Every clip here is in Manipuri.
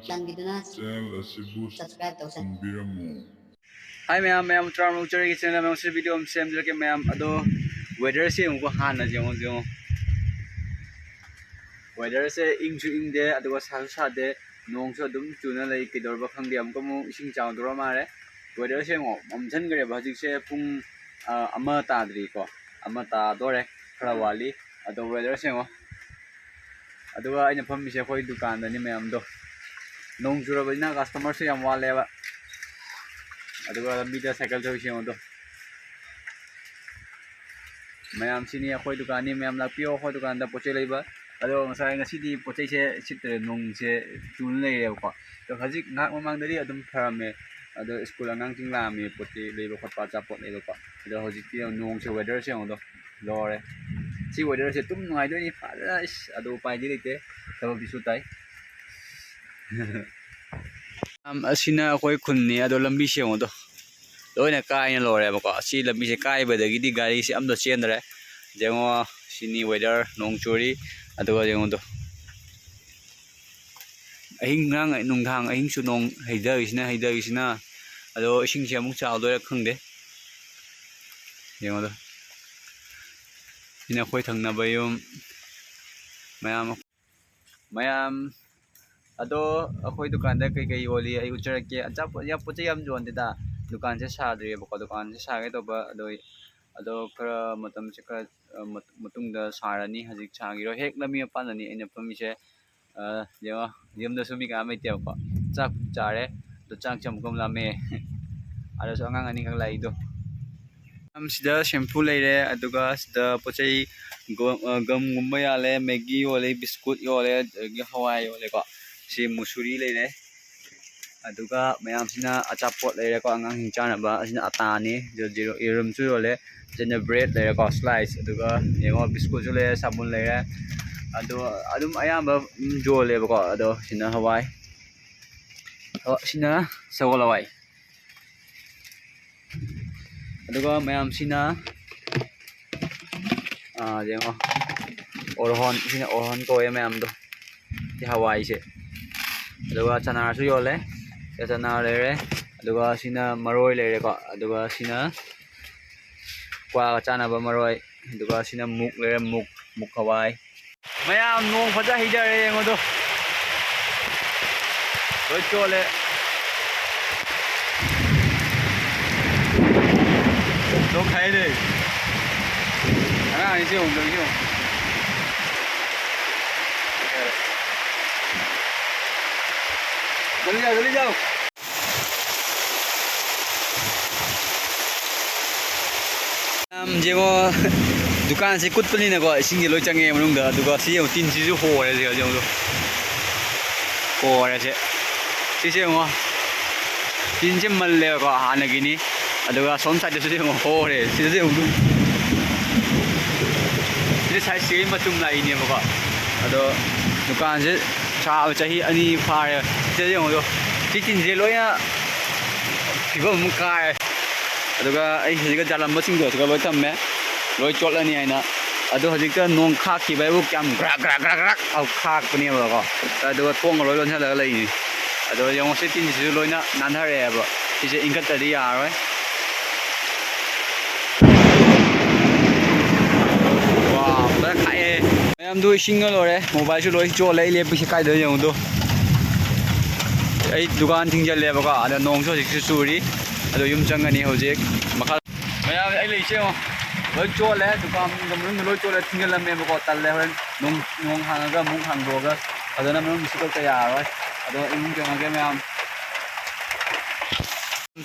channel asibu subscribe tausanbiramo. Hi ma'am, tram ucari channel ma'am si video same lagi ma'am ado weather se umko hana jeng weather se ing de ado sa de nong so dum chuna lai kidor ba khang diam ko mu ising chaw dora mare weather se ngo amjan gare ba jik se pung ama ta dri ko ama ta dore khara wali ado weather se ngo ado aina pham mi se khoi dukan da ni ma'am do nong jura ba na customer se yam wale ba aduga lambi cycle thoi se do mayam sini akhoi dukan ni mayam lakpio akhoi dukan da poche leiba ado ngasai ngasi di poche se sitre nong se chun lei ko to hajik ngak mamang dari adum tharame ado school angang ting la me poche leiba khotpa chapot leiba ko ado hajik ti nong se weather se do lore si weather se tum ngai doi ni fa ado pai di lete sabab bisu tai asina akhoi khun ni ado lambi se do loina kai na lore ba ko si lambi se kai ba dagi di gari se amdo chendre jengo sini weather nong chori aduga jengo do ahing nang nung thang ahing su nong heida isina ado ising se amuk chaw do khangde jengo do ina khoi thang na bayum mayam ado akhoi dukan da kai oli ai uchar ke acha ya poche yam jon de da dukan se sa dre ba ko dukan se sa ge to ba ado khara matam se khara matung da sarani hajik cha gi ro hek lami pa ni ina pami se je yam da sumi ka mai te ko chak chare to chak cham kom la me ada so ngang ani kang lai do am sida shampoo leire aduga sida poche gam gumba ya le maggi ole biscuit yo le gi hawai ole ko si musuri leire aduga mayam sina achapot leire ko angang hinchana ba asina atani 00 irum chu le jena bread leire ko slice aduga yengo biscuit chu le sabun leire ado adum ayamba jo le ko ado sina hawai sina sawal hawai aduga mayam sina yengo orhon sina orhon ko ye mayam do ti hawai se aduga chana su yo le chana leire aduga sina maroi leire ko aduga sina kwa chana ba maroi aduga sina muk leire muk hawai mayam nong phaja hidare yengo do loi chole do khai de anh chưa được chưa जल्दी जाओ जेगो दुकान से कुछ पनी ना को इसिंग लोई चंगे मनुंग दा दुका सी यो तीन चीज हो रे जे जो हो रे से ngo tin che mal le ko hana gini aduga som sa de se ho re si de u si sai si matum lai ni ba ko ado dukan se cha chahi ani phare se yo si tin je loya phibam mu kai aduga ai hijika jalam ba sing do ga loi tamme loi chol ani aina ado hijika nong kha ki bai bu kyam gra au khak pani ba ko aduga thong loi lon sa la lai ni ado yang se tin ji loina nan thare ba si se ingat tadi ya roi wow ba khai mayam du single lore mobile su loi chol lai le bi se kai do yang do ai dukan thing jal le ba ko ada nong so ji suri ado yum changani hojek makha mayam ai lei che loi chol le dukan gam loi chol le thing la me ba ko tal le horen nong hang ga mung hang do ga ado na mung bisikot ka ya roi ado imung jang ga mayam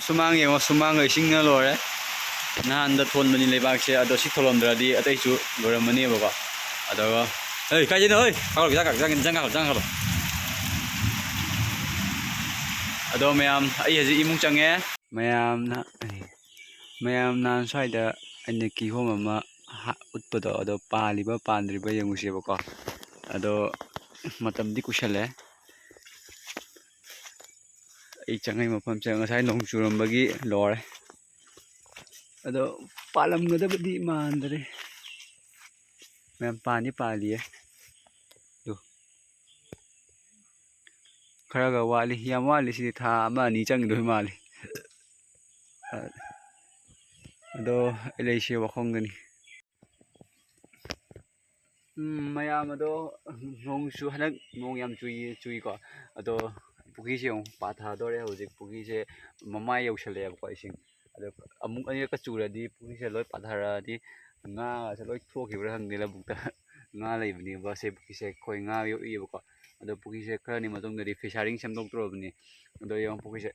sumang yengo sumang ai singa lore nan da thon mani lebak se ado si tholom dra di atai chu lore mani ba ko ado ei kai je oi ka ga jang ga ado mayam ai haji imung change mayam na sai da ane ki hom ma utpa do ado paliba pandriba yengu se ba ko ado matam di kusale ai changai mafam che ngasai nong churam bagi lore ado palam gada badi mandre mem pani paliye ꯈꯔꯒ ꯋꯥꯠꯂꯤ ꯌꯥꯝ ꯋꯥꯠꯂꯤ ꯁꯤꯗꯤ ꯊꯥ ꯑꯃ ꯑꯅꯤ ꯆꯪꯒꯗꯣꯏ ꯃꯥꯜꯂꯤ ꯑꯗꯣ ꯑꯩ ꯂꯩꯁꯤ ꯋꯥꯈꯣꯡꯗꯅꯤ ꯃꯌꯥꯝ ꯑꯗꯣ ꯅꯣꯡꯁꯨ ꯍꯟꯗꯛ ꯅꯣꯡ ꯌꯥꯝ ꯆꯨꯏꯀꯣ ꯑꯗꯣ ꯄꯨꯈ꯭ꯔꯤꯁꯦ ꯑꯃꯨꯛ ꯄꯥꯊꯗꯣꯔꯦ ꯍꯧꯖꯤꯛ ꯄꯨꯈ꯭ꯔꯤꯁꯦ ꯃꯃꯥꯏ ꯌꯧꯁꯜꯂꯛꯑꯦꯕꯀꯣ ꯏꯁꯤꯡ ꯑꯗꯣ ꯑꯃꯨꯛ ꯑꯅꯤꯔꯛꯀ ꯆꯨꯔꯗꯤ ꯄꯨꯈ꯭ꯔꯤꯁꯦ ꯂꯣꯏ ꯄꯥꯊꯔꯛꯑꯗꯤ ꯉꯥꯁꯦ ꯂꯣꯏ ꯊꯣꯛꯈꯤꯕ꯭ꯔꯥ ꯈꯪꯗꯦ ꯂꯧꯕꯨꯛꯇ ꯉꯥ ꯂꯩꯕꯅꯦꯕ ꯁꯤ ꯄꯨꯈ꯭ꯔꯤꯁꯦ ꯑꯩꯈꯣꯏ ꯉꯥ ꯌꯣꯛꯏꯕꯀꯣ ꯑꯗꯣ ꯄꯨꯈ꯭ꯔꯤꯁꯦ ꯈꯔꯅꯤ ꯃꯇꯨꯡꯗꯗꯤ ꯐꯤꯁꯥꯔꯤꯡ ꯁꯦꯝꯗꯣꯛꯇꯣꯔꯕꯅꯤ ꯑꯗꯣ ꯌꯦꯡꯉꯣ ꯄꯨꯈ꯭ꯔꯤꯁꯦ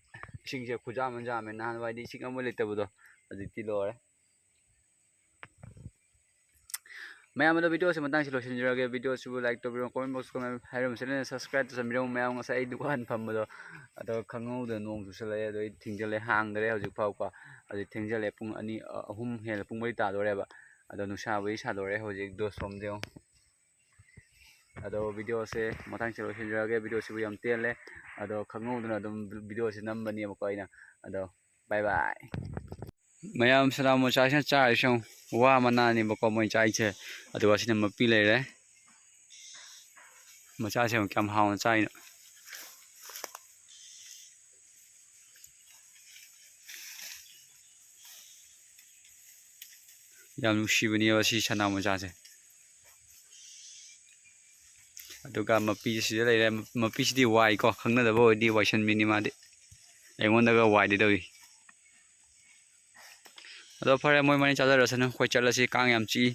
ꯏꯁꯤꯡꯁꯦ ꯈꯨꯖꯥꯝ ꯑꯃ ꯖꯥꯝꯃꯦ ꯅꯍꯥꯟꯋꯥꯏꯗꯤ ꯏꯁꯤꯡ ꯑꯃ ꯂꯩꯇꯕꯗꯣ ꯍꯧꯖꯤꯛꯇꯤ ꯂꯣꯏꯔꯦ ꯃꯌꯥꯝ ꯑꯗꯣ ꯚꯤꯗꯤꯑꯣꯁꯤ ꯃꯇꯥꯡꯁꯤ ꯂꯣꯏꯁꯤꯟꯖꯔꯒꯦ ꯚꯤꯗꯤꯑꯣꯁꯤꯕꯨ ꯂꯥꯏꯛ ꯇꯧꯕꯤꯔꯣ ꯀꯣꯃꯦꯟ ꯕꯣꯛꯁ ꯀꯣꯃꯦꯟ ꯍꯥꯏꯔꯤꯕ ꯆꯦꯅꯦꯜ ꯁꯕꯁꯀ꯭ꯔꯥꯏꯕ ꯇꯧꯁꯟꯕꯤꯔꯝꯃꯨ ꯃꯌꯥꯝ ꯉꯁꯥꯏ ꯑꯩ ꯗꯨꯀꯥꯟ ꯐꯝꯕꯗꯣ ꯑꯗꯣ ꯈꯪꯍꯧꯗꯅ ꯅꯣꯡ ꯆꯨꯁꯜꯂꯛꯑꯦ ꯑꯗꯣ ꯑꯩ ꯊꯤꯡꯖꯤꯜꯂꯦ ꯍꯥꯡꯗꯔꯦ ꯍꯧꯖꯤꯛ ꯐꯥꯎꯀꯣ ꯍꯧꯖꯤꯛ ꯊꯦꯡꯖꯤꯜꯂꯦ ꯄꯨꯡ 2 3 ꯍꯦꯜꯂꯦ ꯄꯨꯡ 4 ꯇꯥꯗꯣꯔꯦꯕ ꯑꯗꯣ ꯅꯨꯡꯁꯥꯕꯨꯗꯤ ꯁꯥꯗꯣꯔꯦ ꯍꯧꯖꯤꯛ ꯗꯣ ꯁꯣꯝꯗ ꯌꯦꯡꯉꯣ ꯑꯗꯣ ꯚꯤꯗꯤꯑꯣꯁꯦ ꯃꯊꯪꯁꯤ ꯂꯣꯏꯁꯤꯟꯖꯔꯒꯦ ꯚꯤꯗꯤꯑꯣꯁꯤꯕꯨ ꯌꯥꯝ ꯇꯦꯜꯂꯦ ꯑꯗꯣ ꯈꯪꯍꯧꯗꯅ ꯑꯗꯨꯝ ꯚꯤꯗꯤꯑꯣꯁꯤ ꯅꯝꯕꯅꯦꯕꯀꯣ ꯑꯩꯅ ꯑꯗꯣ ꯕꯥꯏ ꯕꯥꯏ ꯃꯌꯥꯝ ꯁꯂꯥꯝ ꯃꯆꯥꯁꯤꯅ ꯆꯥꯔꯤꯁꯦ ꯋꯥ ꯃꯅꯥꯅꯦꯕꯀꯣ ꯃꯣꯏ ꯆꯥꯏꯁꯦ ꯑꯗꯨꯒ ꯁꯤꯅ ꯃꯄꯤ ꯂꯩꯔꯦ ꯃꯆꯥꯁꯦ ꯑꯃꯨꯛ ꯀꯌꯥꯝ ꯍꯥꯎꯅ ꯆꯥꯏꯅꯣ ꯌꯥꯝ ꯅꯨꯡꯁꯤꯕꯅꯦꯕ ꯁꯤ ꯁꯅꯥ ꯃꯆꯥꯁꯦ ꯑꯗꯨꯒ ꯃꯄꯤꯁꯤ ꯁꯤꯗ ꯂꯩꯔꯦ ꯃꯄꯤꯁꯤꯗꯤ ꯋꯥꯏꯀꯣ ꯈꯪꯅꯗꯕ ꯑꯣꯏꯔꯗꯤ ꯋꯥꯏꯁꯟꯕꯤꯅꯤ ꯃꯥꯗꯤ ꯑꯩꯉꯣꯟꯗꯒ ꯋꯥꯏꯗꯤ ꯇꯧꯏ ꯑꯗꯣ ꯐꯔꯦ ꯃꯣꯏ ꯃꯔꯤ ꯆꯥꯖꯔꯁꯅꯨ ꯑꯩꯈꯣꯏ ꯆꯠꯂꯁꯤ ꯀꯥꯡ ꯌꯥꯝ ꯆꯤꯛꯏ